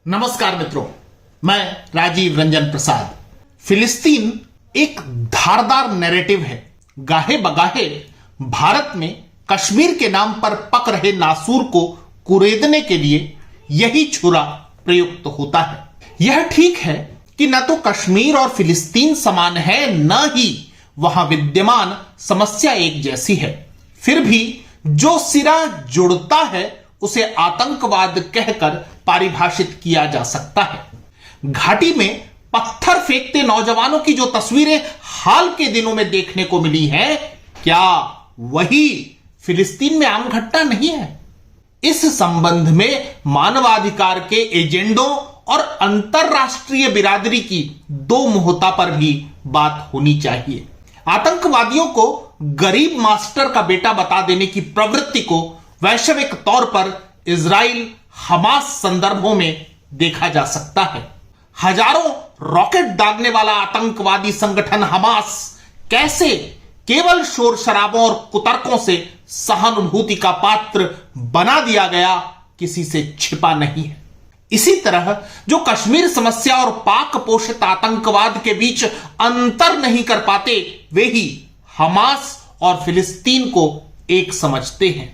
नमस्कार मित्रों, मैं राजीव रंजन प्रसाद। फिलिस्तीन एक धारदार नैरेटिव है। गाहे बगाहे भारत में कश्मीर के नाम पर पक रहे नासूर को कुरेदने के लिए यही छुरा प्रयुक्त होता है। यह ठीक है कि न तो कश्मीर और फिलिस्तीन समान है, न ही वहां विद्यमान समस्या एक जैसी है। फिर भी जो सिरा जुड़ता है उसे आतंकवाद कहकर परिभाषित किया जा सकता है। घाटी में पत्थर फेंकते नौजवानों की जो तस्वीरें हाल के दिनों में देखने को मिली हैं, क्या वही फिलिस्तीन में आम घटना नहीं है? इस संबंध में मानवाधिकार के एजेंडों और अंतरराष्ट्रीय बिरादरी की दो मुहता पर भी बात होनी चाहिए। आतंकवादियों को गरीब मास्टर का बेटा बता देने की प्रवृत्ति को वैश्विक तौर पर इजराइल हमास संदर्भों में देखा जा सकता है। हजारों रॉकेट दागने वाला आतंकवादी संगठन हमास कैसे केवल शोर शराबों और कुतर्कों से सहानुभूति का पात्र बना दिया गया, किसी से छिपा नहीं है। इसी तरह जो कश्मीर समस्या और पाक पोषित आतंकवाद के बीच अंतर नहीं कर पाते, वे ही हमास और फिलिस्तीन को एक समझते हैं।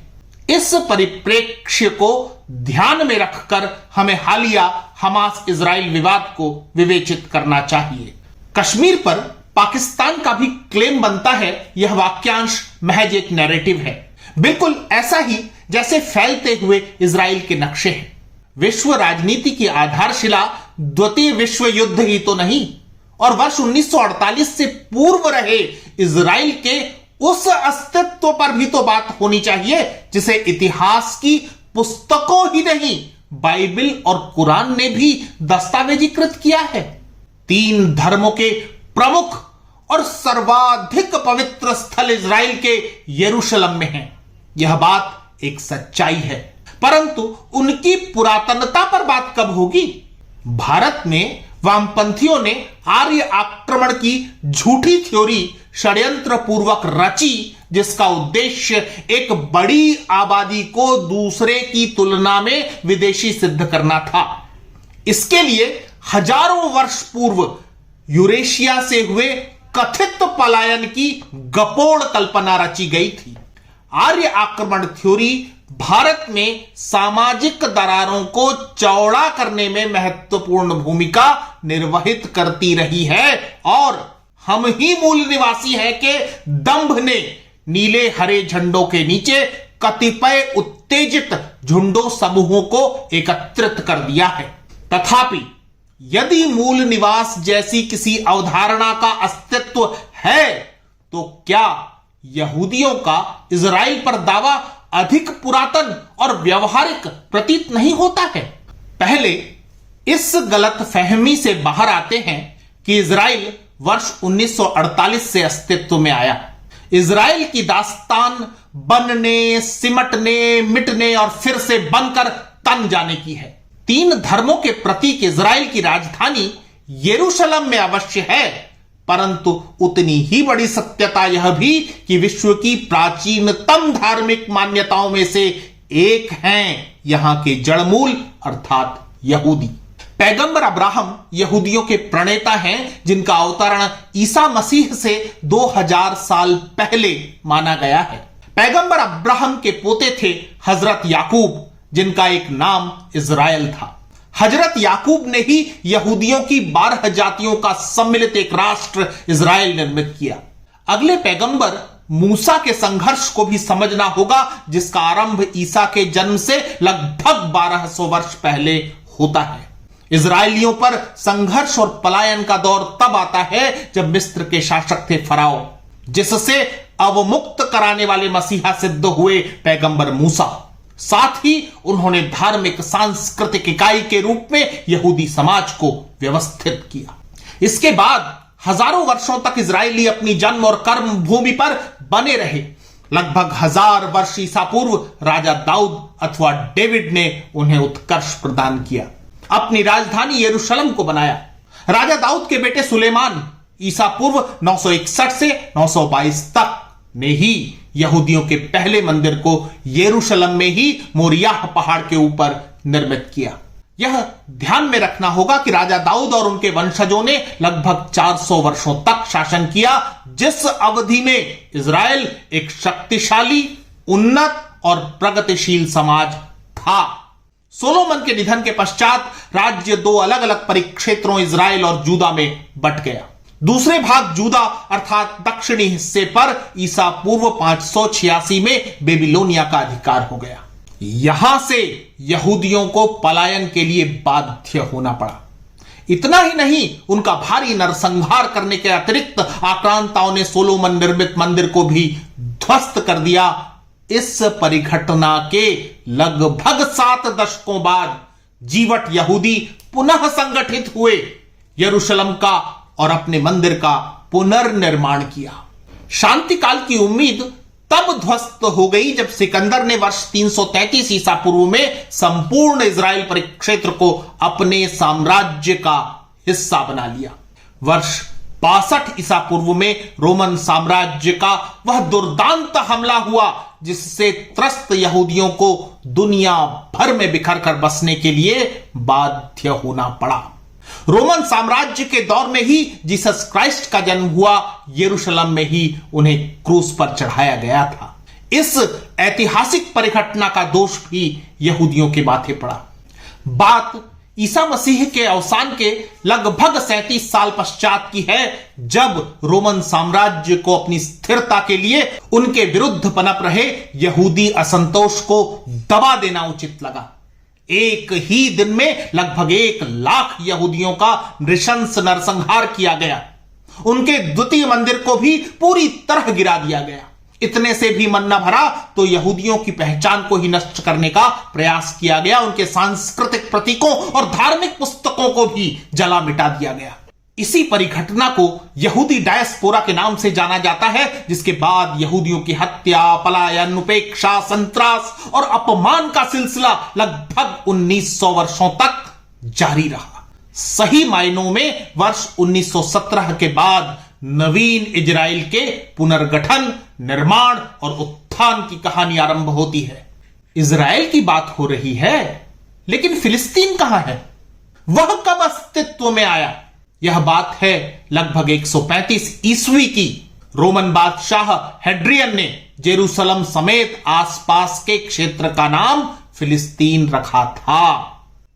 इस परिप्रेक्ष्य को ध्यान में रखकर हमें हालिया हमास इजराइल विवाद को विवेचित करना चाहिए। कश्मीर पर पाकिस्तान का भी क्लेम बनता है, यह वाक्यांश महज एक नैरेटिव है, बिल्कुल ऐसा ही जैसे फैलते हुए इजराइल के नक्शे हैं। विश्व राजनीति की आधारशिला द्वितीय विश्व युद्ध ही तो नहीं, और वर्ष 1948 से पूर्व रहे इजराइल के उस अस्तित्व पर भी तो बात होनी चाहिए जिसे इतिहास की पुस्तकों ही नहीं, बाइबल और कुरान ने भी दस्तावेजीकृत किया है। तीन धर्मों के प्रमुख और सर्वाधिक पवित्र स्थल इजराइल के यरूशलेम में है। यह बात एक सच्चाई है, परंतु उनकी पुरातनता पर बात कब होगी? भारत में वामपंथियों ने आर्य आक्रमण की झूठी थ्योरी षड्यंत्र पूर्वक रची, जिसका उद्देश्य एक बड़ी आबादी को दूसरे की तुलना में विदेशी सिद्ध करना था। इसके लिए हजारों वर्ष पूर्व यूरेशिया से हुए कथित पलायन की गपोड़ कल्पना रची गई थी। आर्य आक्रमण थ्योरी भारत में सामाजिक दरारों को चौड़ा करने में महत्वपूर्ण भूमिका निर्वहित करती रही है, और हम ही मूल निवासी हैं के दंभ ने नीले हरे झंडों के नीचे कतिपय उत्तेजित झुंडों समूहों को एकत्रित कर दिया है। तथापि यदि मूल निवास जैसी किसी अवधारणा का अस्तित्व है, तो क्या यहूदियों का इजराइल पर दावा अधिक पुरातन और व्यवहारिक प्रतीत नहीं होता है? पहले इस गलत फहमी से बाहर आते हैं कि इजराइल वर्ष 1948 से अस्तित्व में आया। इजराइल की दास्तान बनने, सिमटने, मिटने और फिर से बनकर तन जाने की है। तीन धर्मों के प्रतीक इजराइल की राजधानी यरूशलेम में अवश्य है, परंतु उतनी ही बड़ी सत्यता यह भी कि विश्व की प्राचीनतम धार्मिक मान्यताओं में से एक हैं यहां के जड़मूल अर्थात यहूदी। पैगंबर अब्राहम यहूदियों के प्रणेता हैं, जिनका अवतरण ईसा मसीह से 2000 साल पहले माना गया है। पैगंबर अब्राहम के पोते थे हजरत याकूब, जिनका एक नाम इजराइल था। हजरत याकूब ने ही यहूदियों की 12 जातियों का सम्मिलित एक राष्ट्र इजराइल निर्मित किया। अगले पैगंबर मूसा के संघर्ष को भी समझना होगा, जिसका आरंभ ईसा के जन्म से लगभग 1200 वर्ष पहले होता है। इजराइलियों पर संघर्ष और पलायन का दौर तब आता है जब मिस्र के शासक थे फराओ, जिससे अवमुक्त कराने वाले मसीहा सिद्ध हुए पैगंबर मूसा। साथ ही उन्होंने धार्मिक सांस्कृतिक इकाई के रूप में यहूदी समाज को व्यवस्थित किया। इसके बाद हजारों वर्षों तक इजरायली अपनी जन्म और कर्म भूमि पर बने रहे। लगभग 1000 वर्ष ईसा पूर्व राजा दाऊद अथवा डेविड ने उन्हें उत्कर्ष प्रदान किया, अपनी राजधानी यरूशलेम को बनाया। राजा दाऊद के बेटे सुलेमान ईसा पूर्व 961 से 922 तक ने ही यहूदियों के पहले मंदिर को यरूशलेम में ही मोरियाह पहाड़ के ऊपर निर्मित किया। यह ध्यान में रखना होगा कि राजा दाऊद और उनके वंशजों ने लगभग 400 वर्षों तक शासन किया, जिस अवधि में इजराइल एक शक्तिशाली, उन्नत और प्रगतिशील समाज था। सोलोमन के निधन के पश्चात राज्य दो अलग अलग परिक्षेत्रों इजराइल और जूदा में बंट गया। दूसरे भाग जूदा अर्थात दक्षिणी हिस्से पर ईसा पूर्व 586 में बेबीलोनिया का अधिकार हो गया। यहां से यहूदियों को पलायन के लिए बाध्य होना पड़ा। इतना ही नहीं, उनका भारी नरसंहार करने के अतिरिक्त आक्रांताओं ने सोलोमन निर्मित मंदिर को भी ध्वस्त कर दिया। इस परिघटना के लगभग 7 दशकों बाद जीवट यहूदी पुनः संगठित हुए, यरूशलेम का और अपने मंदिर का पुनर्निर्माण किया। शांति काल की उम्मीद तब ध्वस्त हो गई जब सिकंदर ने वर्ष 333 ईसा पूर्व में संपूर्ण इजराइल परिक्षेत्र को अपने साम्राज्य का हिस्सा बना लिया। वर्ष 62 ईसा पूर्व में रोमन साम्राज्य का वह दुर्दांत हमला हुआ जिससे त्रस्त यहूदियों को दुनिया भर में बिखर कर बसने के लिए बाध्य होना पड़ा। रोमन साम्राज्य के दौर में ही जीसस क्राइस्ट का जन्म हुआ, यरूशलेम में ही उन्हें क्रूस पर चढ़ाया गया था। इस ऐतिहासिक परिघटना का दोष भी यहूदियों के माथे पड़ा। बात ईसा मसीह के अवसान के लगभग 37 साल पश्चात की है, जब रोमन साम्राज्य को अपनी स्थिरता के लिए उनके विरुद्ध पनप रहे यहूदी असंतोष को दबा देना उचित लगा। एक ही दिन में लगभग 1 लाख यहूदियों का नृशंस नरसंहार किया गया। उनके द्वितीय मंदिर को भी पूरी तरह गिरा दिया गया। इतने से भी मन न भरा तो यहूदियों की पहचान को ही नष्ट करने का प्रयास किया गया। उनके सांस्कृतिक प्रतीकों और धार्मिक पुस्तकों को भी जला मिटा दिया गया। इसी परिघटना को यहूदी डायस्पोरा के नाम से जाना जाता है, जिसके बाद यहूदियों की हत्या, पलायन, उपेक्षा, संत्रास और अपमान का सिलसिला लगभग 1900 वर्षों तक जारी रहा। सही मायनों में वर्ष 1917 के बाद नवीन इजराइल के पुनर्गठन, निर्माण और उत्थान की कहानी आरंभ होती है। इजराइल की बात हो रही है, लेकिन फिलिस्तीन कहां है? वह कब अस्तित्व में आया? यह बात है लगभग 135 ईस्वी की। रोमन बादशाह हेड्रियन ने जेरूसलम समेत आसपास के क्षेत्र का नाम फिलिस्तीन रखा था।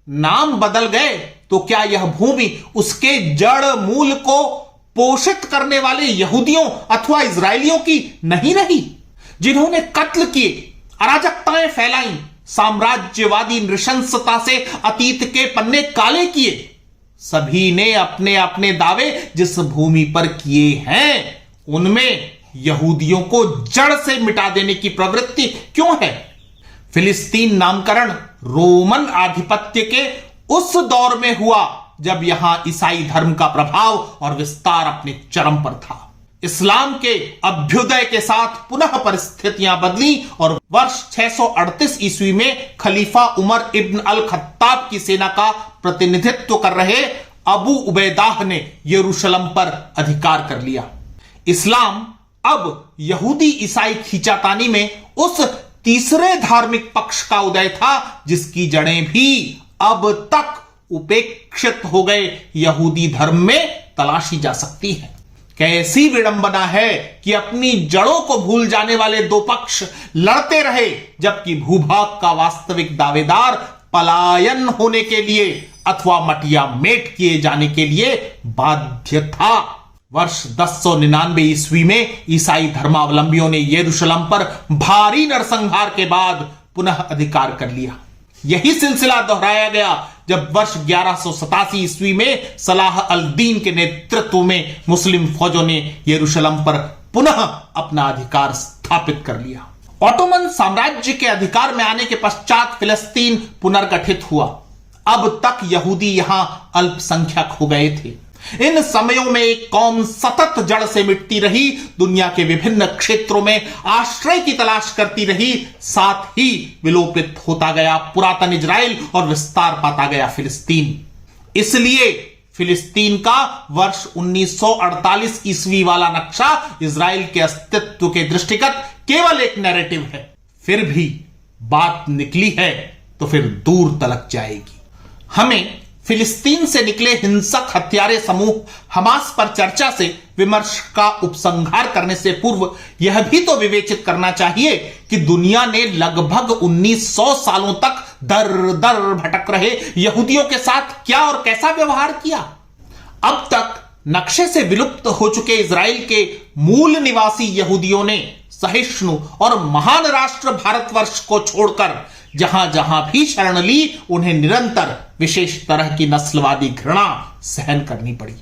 नाम बदल गए तो क्या यह भूमि उसके जड़ मूल को पोषित करने वाले यहूदियों अथवा इजरायलियों की नहीं रही, जिन्होंने कत्ल किए, अराजकताएं फैलाई, साम्राज्यवादी नृशंसता से अतीत के पन्ने काले किए? सभी ने अपने अपने दावे जिस भूमि पर किए हैं, उनमें यहूदियों को जड़ से मिटा देने की प्रवृत्ति क्यों है? फिलिस्तीन नामकरण रोमन आधिपत्य के उस दौर में हुआ जब यहां ईसाई धर्म का प्रभाव और विस्तार अपने चरम पर था। इस्लाम के अभ्युदय के साथ पुनः परिस्थितियां बदली और वर्ष 638 ईस्वी में खलीफा उमर इब्न अल खत्ताब की सेना का प्रतिनिधित्व कर रहे अबू उबैदाह ने यरूशलेम पर अधिकार कर लिया। इस्लाम अब यहूदी ईसाई खींचातानी में उस तीसरे धार्मिक पक्ष का उदय था जिसकी जड़ें भी अब तक उपेक्षित हो गए यहूदी धर्म में तलाशी जा सकती हैं। कैसी विडंबना है कि अपनी जड़ों को भूल जाने वाले दो पक्ष लड़ते रहे, जबकि भूभाग का वास्तविक दावेदार पलायन होने के लिए अथवा मटिया मेट किए जाने के लिए बाध्य था। वर्ष 1099 ईस्वी में ईसाई धर्मावलंबियों ने यरूशलेम पर भारी नरसंहार के बाद पुनः अधिकार कर लिया। यही सिलसिला दोहराया गया जब वर्ष 1187 ईस्वी में सलाह अल दीन के नेतृत्व में मुस्लिम फौजों ने यरूशलेम पर पुनः अपना अधिकार स्थापित कर लिया। ऑटोमन साम्राज्य के अधिकार में आने के पश्चात फिलिस्तीन पुनर्गठित हुआ। अब तक यहूदी यहां अल्पसंख्यक हो गए थे। इन समयों में एक कौम सतत जड़ से मिटती रही, दुनिया के विभिन्न क्षेत्रों में आश्रय की तलाश करती रही, साथ ही विलोपित होता गया पुरातन इजराइल और विस्तार पाता गया फिलिस्तीन। इसलिए फिलिस्तीन का वर्ष 1948 ईस्वी वाला नक्शा इजराइल के अस्तित्व के दृष्टिगत केवल एक नैरेटिव है। फिर भी बात निकली है तो फिर दूर तलक जाएगी। हमें फिलिस्तीन से निकले हिंसक हत्यारे समूह हमास पर चर्चा से विमर्श का उपसंहार करने से पूर्व यह भी तो विवेचित करना चाहिए कि दुनिया ने लगभग 1900 सालों तक दर दर भटक रहे यहूदियों के साथ क्या और कैसा व्यवहार किया। अब तक नक्शे से विलुप्त हो चुके इजराइल के मूल निवासी यहूदियों ने सहिष्णु और महान राष्ट्र भारतवर्ष को छोड़कर जहां जहां भी शरण ली, उन्हें निरंतर विशेष तरह की नस्लवादी घृणा सहन करनी पड़ी।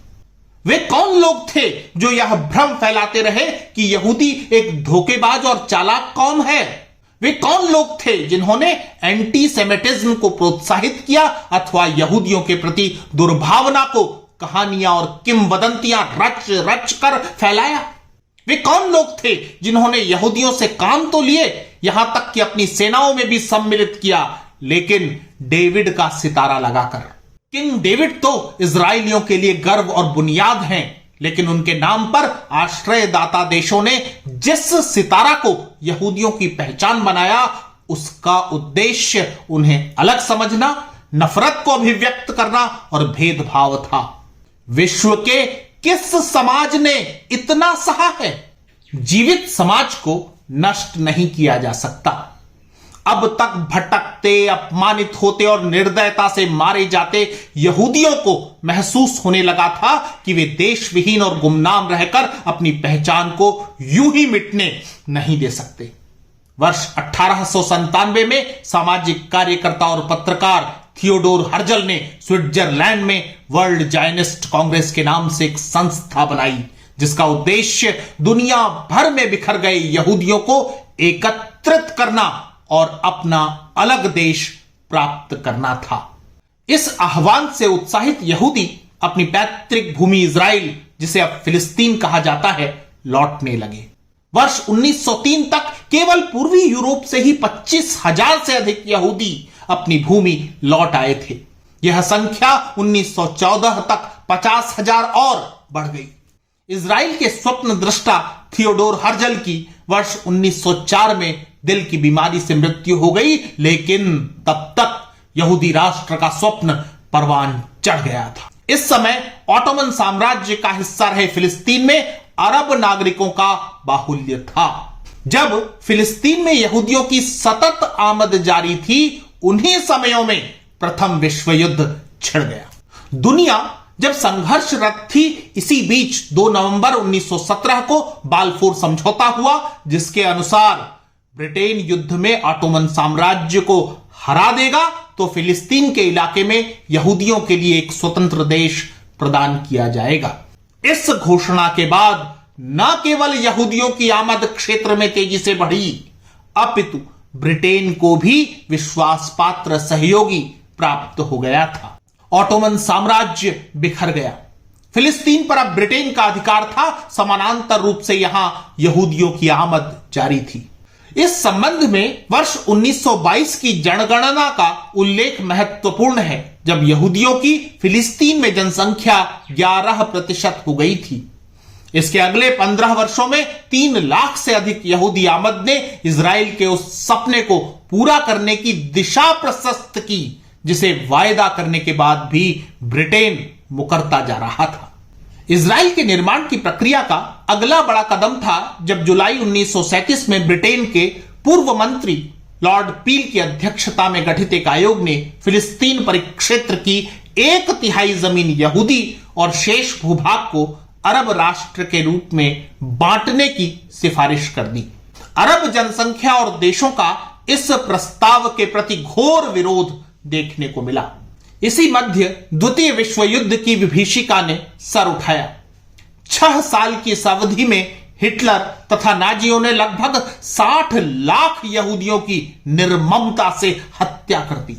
वे कौन लोग थे जो यह भ्रम फैलाते रहे कि यहूदी एक धोखेबाज और चालाक कौम है? वे कौन लोग थे जिन्होंने एंटी सेमिटिज्म को प्रोत्साहित किया अथवा यहूदियों के प्रति दुर्भावना को कहानियां और किंवदंतियां रच रच कर फैलाया? वे कौन लोग थे जिन्होंने यहूदियों से काम तो लिए, यहां तक कि अपनी सेनाओं में भी सम्मिलित किया, लेकिन डेविड का सितारा लगाकर? किंग डेविड तो इजराइलियों के लिए गर्व और बुनियाद हैं, लेकिन उनके नाम पर आश्रयदाता देशों ने जिस सितारा को यहूदियों की पहचान बनाया, उसका उद्देश्य उन्हें अलग समझना, नफरत को अभिव्यक्त करना और भेदभाव था। विश्व के किस समाज ने इतना सहा है? जीवित समाज को नष्ट नहीं किया जा सकता। अब तक भटकते, अपमानित होते और निर्दयता से मारे जाते यहूदियों को महसूस होने लगा था कि वे देश विहीन और गुमनाम रहकर अपनी पहचान को यूं ही मिटने नहीं दे सकते। वर्ष 1897 में सामाजिक कार्यकर्ता और पत्रकार थियोडोर हर्जल ने स्विट्जरलैंड में वर्ल्ड जायनिस्ट कांग्रेस के नाम से एक संस्था बनाई, जिसका उद्देश्य दुनिया भर में बिखर गए यहूदियों को एकत्रित करना और अपना अलग देश प्राप्त करना था। इस आह्वान से उत्साहित यहूदी अपनी पैतृक भूमि इजराइल, जिसे अब फिलिस्तीन कहा जाता है, लौटने लगे। वर्ष 1903 तक केवल पूर्वी यूरोप से ही 25,000 से अधिक यहूदी अपनी भूमि लौट आए थे। यह संख्या 1914 तक 50,000 और बढ़ गई। इजराइल के स्वप्न दृष्टा थियोडोर हर्जल की वर्ष 1904 में दिल की बीमारी से मृत्यु हो गई, लेकिन तब तक यहूदी राष्ट्र का स्वप्न परवान चढ़ गया था। इस समय ऑटोमन साम्राज्य का हिस्सा रहे फिलिस्तीन में अरब नागरिकों का बाहुल्य था। जब फिलिस्तीन में यहूदियों की सतत आमद जारी थी, उन्हीं समयों में प्रथम विश्व युद्ध छिड़ गया। दुनिया जब संघर्षरत थी, इसी बीच 2 नवंबर 1917 को बाल्फोर समझौता हुआ, जिसके अनुसार ब्रिटेन युद्ध में ऑटोमन साम्राज्य को हरा देगा तो फिलिस्तीन के इलाके में यहूदियों के लिए एक स्वतंत्र देश प्रदान किया जाएगा। इस घोषणा के बाद न केवल यहूदियों की आमद क्षेत्र में तेजी से बढ़ी, अपितु ब्रिटेन को भी विश्वास पात्र सहयोगी प्राप्त हो गया था। ऑटोमन साम्राज्य बिखर गया। फिलिस्तीन पर अब ब्रिटेन का अधिकार था, समानांतर रूप से यहां यहूदियों की आमद जारी थी। इस संबंध में वर्ष 1922 की जनगणना का उल्लेख महत्वपूर्ण है, जब यहूदियों की फिलिस्तीन में जनसंख्या 11% हो गई थी। इसके अगले 15 वर्षों में 3 लाख से अधिक यहूदी आमद ने इजराइल के उस सपने को पूरा करने की दिशा प्रशस्त की, जिसे वायदा करने के बाद भी ब्रिटेन मुकरता जा रहा था। इजराइल के निर्माण की प्रक्रिया का अगला बड़ा कदम था जब जुलाई 1937 में ब्रिटेन के पूर्व मंत्री लॉर्ड पील की अध्यक्षता में गठित एक आयोग ने फिलिस्तीन परिक्षेत्र की 1/3 जमीन यहूदी और शेष भूभाग को अरब राष्ट्र के रूप में बांटने की सिफारिश कर दी। अरब जनसंख्या और देशों का इस प्रस्ताव के प्रति घोर विरोध देखने को मिला। इसी मध्य द्वितीय विश्व युद्ध की विभीषिका ने सर उठाया। 6 साल की इस अवधि में हिटलर तथा नाजियों ने लगभग 60 लाख यहूदियों की निर्ममता से हत्या कर दी।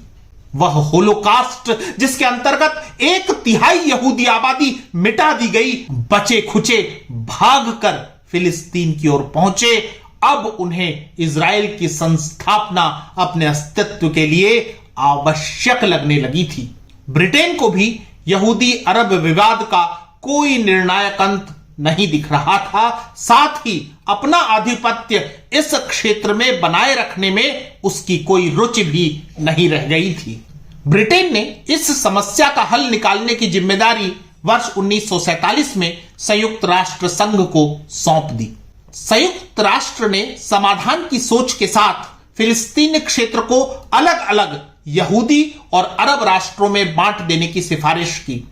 वह होलोकास्ट जिसके अंतर्गत 1/3 यहूदी आबादी मिटा दी गई, बचे खुचे भागकर फिलिस्तीन की ओर पहुंचे। अब उन्हें इजराइल की संस्थापना अपने अस्तित्व के लिए आवश्यक लगने लगी थी। ब्रिटेन को भी यहूदी अरब विवाद का कोई निर्णायक अंत नहीं दिख रहा था। साथ ही अपना आधिपत्य इस क्षेत्र में बनाए रखने में उसकी कोई रुचि भी नहीं रह गई थी। ब्रिटेन ने इस समस्या का हल निकालने की जिम्मेदारी वर्ष 1947 में संयुक्त राष्ट्र संघ को सौंप दी। संयुक्त राष्ट्र ने समाधान की सोच के साथ फिलिस्तीन क्षेत्र को अलग अलग यहूदी और अरब राष्ट्रों में बांट देने की सिफारिश की।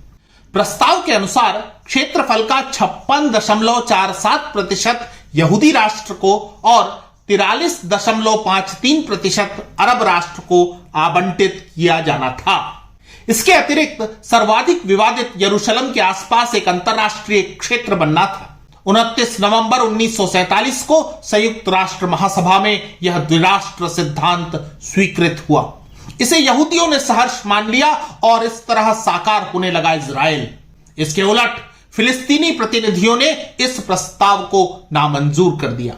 प्रस्ताव के अनुसार क्षेत्रफल का 56.47% यहूदी राष्ट्र को और 43.53% अरब राष्ट्र को आवंटित किया जाना था। इसके अतिरिक्त सर्वाधिक विवादित यरूशलेम के आसपास एक अंतरराष्ट्रीय क्षेत्र बनना था। 29 नवंबर 1947 को संयुक्त राष्ट्र महासभा में यह द्विराष्ट्र सिद्धांत स्वीकृत हुआ। इसे यहूदियों ने सहर्ष मान लिया और इस तरह साकार होने लगा इजराइल। इसके उलट फिलिस्तीनी प्रतिनिधियों ने इस प्रस्ताव को नामंजूर कर दिया।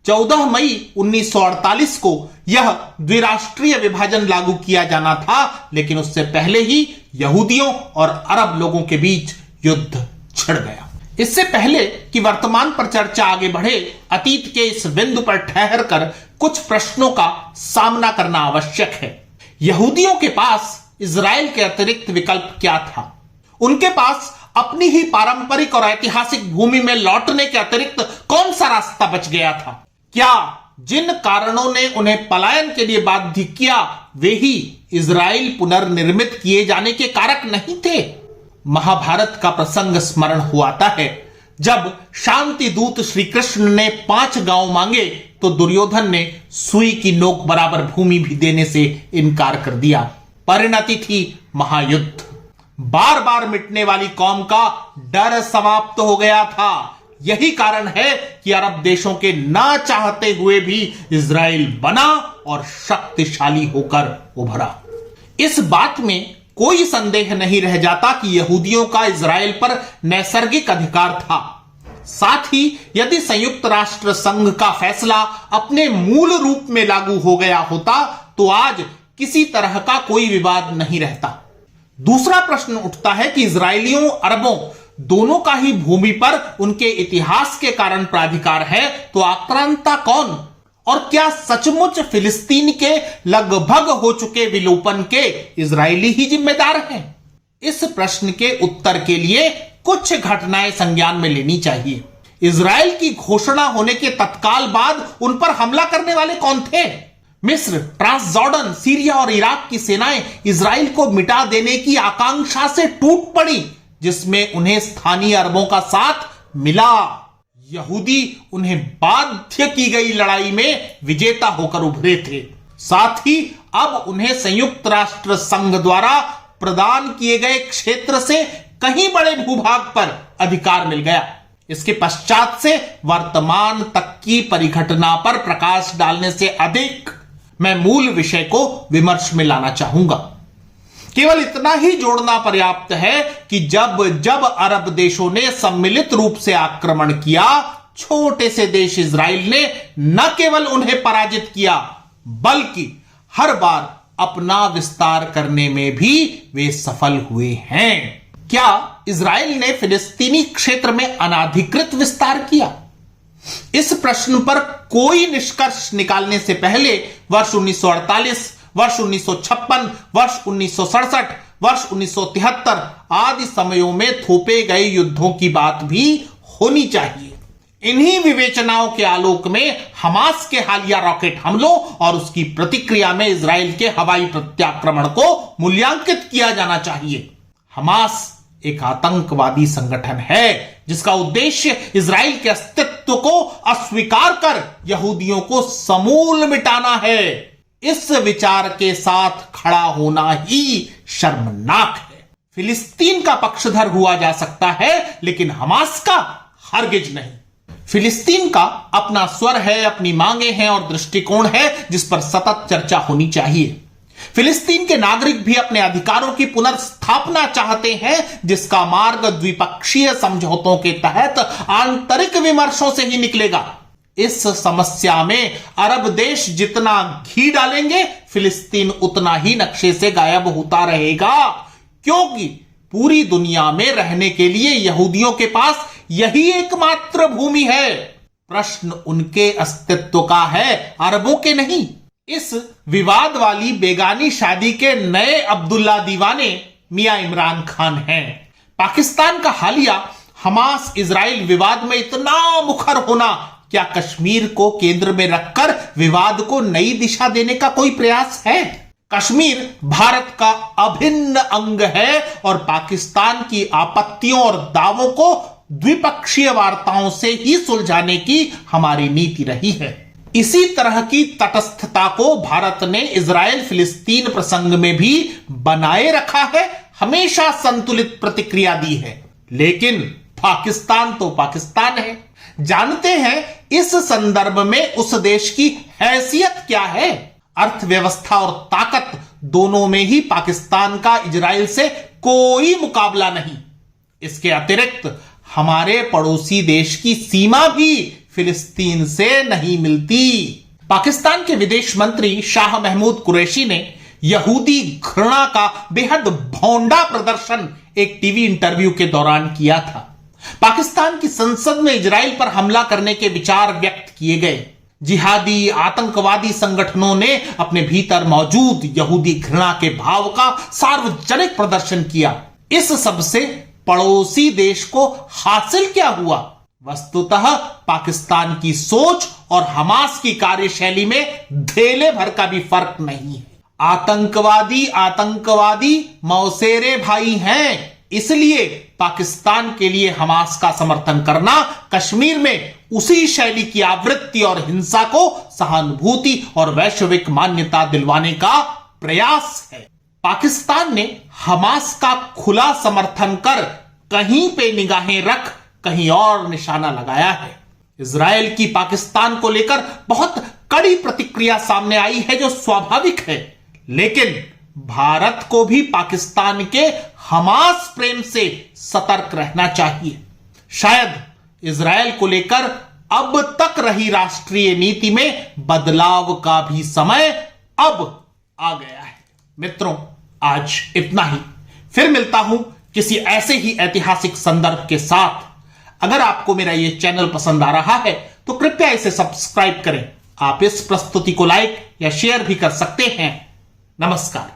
14 मई 1948 को यह द्विराष्ट्रीय विभाजन लागू किया जाना था, लेकिन उससे पहले ही यहूदियों और अरब लोगों के बीच युद्ध छिड़ गया। इससे पहले कि वर्तमान पर चर्चा आगे बढ़े, अतीत के इस बिंदु पर ठहर कर कुछ प्रश्नों का सामना करना आवश्यक है। यहूदियों के पास इजराइल के अतिरिक्त विकल्प क्या था? उनके पास अपनी ही पारंपरिक और ऐतिहासिक भूमि में लौटने के अतिरिक्त कौन सा रास्ता बच गया था? क्या जिन कारणों ने उन्हें पलायन के लिए बाध्य किया वे ही इजराइल पुनर्निर्मित किए जाने के कारक नहीं थे? महाभारत का प्रसंग स्मरण हुआता है। जब शांति दूत श्री कृष्ण ने 5 गांव मांगे तो दुर्योधन ने सुई की नोक बराबर भूमि भी देने से इनकार कर दिया। परिणति थी महायुद्ध। बार बार मिटने वाली कौम का डर समाप्त हो गया था। यही कारण है कि अरब देशों के ना चाहते हुए भी इजराइल बना और शक्तिशाली होकर उभरा। इस बात में कोई संदेह नहीं रह जाता कि यहूदियों का इजराइल पर नैसर्गिक अधिकार था। साथ ही यदि संयुक्त राष्ट्र संघ का फैसला अपने मूल रूप में लागू हो गया होता तो आज किसी तरह का कोई विवाद नहीं रहता। दूसरा प्रश्न उठता है कि इजरायलियों अरबों दोनों का ही भूमि पर उनके इतिहास के कारण प्राधिकार है, तो आक्रांता कौन? और क्या सचमुच फिलिस्तीन के लगभग हो चुके विलोपन के इजरायली ही जिम्मेदार हैं? इस प्रश्न के उत्तर के लिए कुछ घटनाएं संज्ञान में लेनी चाहिए। इजराइल की घोषणा होने के तत्काल बाद उन पर हमला करने वाले कौन थे? मिस्र, ट्रांसजॉर्डन, सीरिया और इराक की सेनाएं इजराइल को मिटा देने की आकांक्षा से टूट पड़ी, जिसमें उन्हें स्थानीय अरबों का साथ मिला। यहूदी उन्हें बाध्य की गई लड़ाई में विजेता होकर उभरे थे। साथ ही अब उन्हें संयुक्त राष्ट्र संघ द्वारा प्रदान किए गए क्षेत्र से कहीं बड़े भूभाग पर अधिकार मिल गया। इसके पश्चात से वर्तमान तक की परिघटना पर प्रकाश डालने से अधिक मैं मूल विषय को विमर्श में लाना चाहूंगा। केवल इतना ही जोड़ना पर्याप्त है कि जब जब अरब देशों ने सम्मिलित रूप से आक्रमण किया, छोटे से देश इजराइल ने न केवल उन्हें पराजित किया बल्कि हर बार अपना विस्तार करने में भी वे सफल हुए हैं। क्या इजराइल ने फिलिस्तीनी क्षेत्र में अनाधिकृत विस्तार किया? इस प्रश्न पर कोई निष्कर्ष निकालने से पहले वर्ष 1948, वर्ष 1956, वर्ष 1967, वर्ष 1973 आदि समयों में थोपे गए युद्धों की बात भी होनी चाहिए। इन्हीं विवेचनाओं के आलोक में हमास के हालिया रॉकेट हमलों और उसकी प्रतिक्रिया में इजराइल के हवाई प्रत्याक्रमण को मूल्यांकित किया जाना चाहिए। हमास एक आतंकवादी संगठन है जिसका उद्देश्य इजराइल के अस्तित्व को अस्वीकार कर यहूदियों को समूल मिटाना है। इस विचार के साथ खड़ा होना ही शर्मनाक है। फिलिस्तीन का पक्षधर हुआ जा सकता है लेकिन हमास का हरगिज नहीं। फिलिस्तीन का अपना स्वर है, अपनी मांगे हैं और दृष्टिकोण है जिस पर सतत चर्चा होनी चाहिए। फिलिस्तीन के नागरिक भी अपने अधिकारों की पुनर्स्थापना चाहते हैं जिसका मार्ग द्विपक्षीय समझौतों के तहत आंतरिक विमर्शों से ही निकलेगा। इस समस्या में अरब देश जितना घी डालेंगे फिलिस्तीन उतना ही नक्शे से गायब होता रहेगा, क्योंकि पूरी दुनिया में रहने के लिए यहूदियों के पास यही एकमात्र भूमि है। प्रश्न उनके अस्तित्व का है, अरबों के नहीं। इस विवाद वाली बेगानी शादी के नए अब्दुल्ला दीवाने मियां इमरान खान हैं। पाकिस्तान का हालिया हमास इजराइल विवाद में इतना मुखर होना क्या कश्मीर को केंद्र में रखकर विवाद को नई दिशा देने का कोई प्रयास है? कश्मीर भारत का अभिन्न अंग है और पाकिस्तान की आपत्तियों और दावों को द्विपक्षीय वार्ताओं से ही सुलझाने की हमारी नीति रही है। इसी तरह की तटस्थता को भारत ने इजराइल फिलिस्तीन प्रसंग में भी बनाए रखा है, हमेशा संतुलित प्रतिक्रिया दी है। लेकिन पाकिस्तान तो पाकिस्तान है। जानते हैं इस संदर्भ में उस देश की हैसियत क्या है? अर्थव्यवस्था और ताकत दोनों में ही पाकिस्तान का इजराइल से कोई मुकाबला नहीं। इसके अतिरिक्त हमारे पड़ोसी देश की सीमा भी फिलिस्तीन से नहीं मिलती। पाकिस्तान के विदेश मंत्री शाह महमूद कुरैशी ने यहूदी घृणा का बेहद भौंडा प्रदर्शन एक टीवी इंटरव्यू के दौरान किया था। पाकिस्तान की संसद में इजराइल पर हमला करने के विचार व्यक्त किए गए। जिहादी आतंकवादी संगठनों ने अपने भीतर मौजूद यहूदी घृणा के भाव का सार्वजनिक प्रदर्शन किया। इस सबसे पड़ोसी देश को हासिल क्या हुआ? वस्तुतः पाकिस्तान की सोच और हमास की कार्यशैली में धेले भर का भी फर्क नहीं है। आतंकवादी मौसेरे भाई हैं, इसलिए पाकिस्तान के लिए हमास का समर्थन करना कश्मीर में उसी शैली की आवृत्ति और हिंसा को सहानुभूति और वैश्विक मान्यता दिलवाने का प्रयास है। पाकिस्तान ने हमास का खुला समर्थन कर कहीं पे निगाहें रख कहीं और निशाना लगाया है। इजराइल की पाकिस्तान को लेकर बहुत कड़ी प्रतिक्रिया सामने आई है, जो स्वाभाविक है। लेकिन भारत को भी पाकिस्तान के हमास प्रेम से सतर्क रहना चाहिए। शायद इजराइल को लेकर अब तक रही राष्ट्रीय नीति में बदलाव का भी समय अब आ गया है। मित्रों, आज इतना ही। फिर मिलता हूं किसी ऐसे ही ऐतिहासिक संदर्भ के साथ। अगर आपको मेरा यह चैनल पसंद आ रहा है तो कृपया इसे सब्सक्राइब करें। आप इस प्रस्तुति को लाइक या शेयर भी कर सकते हैं। नमस्कार।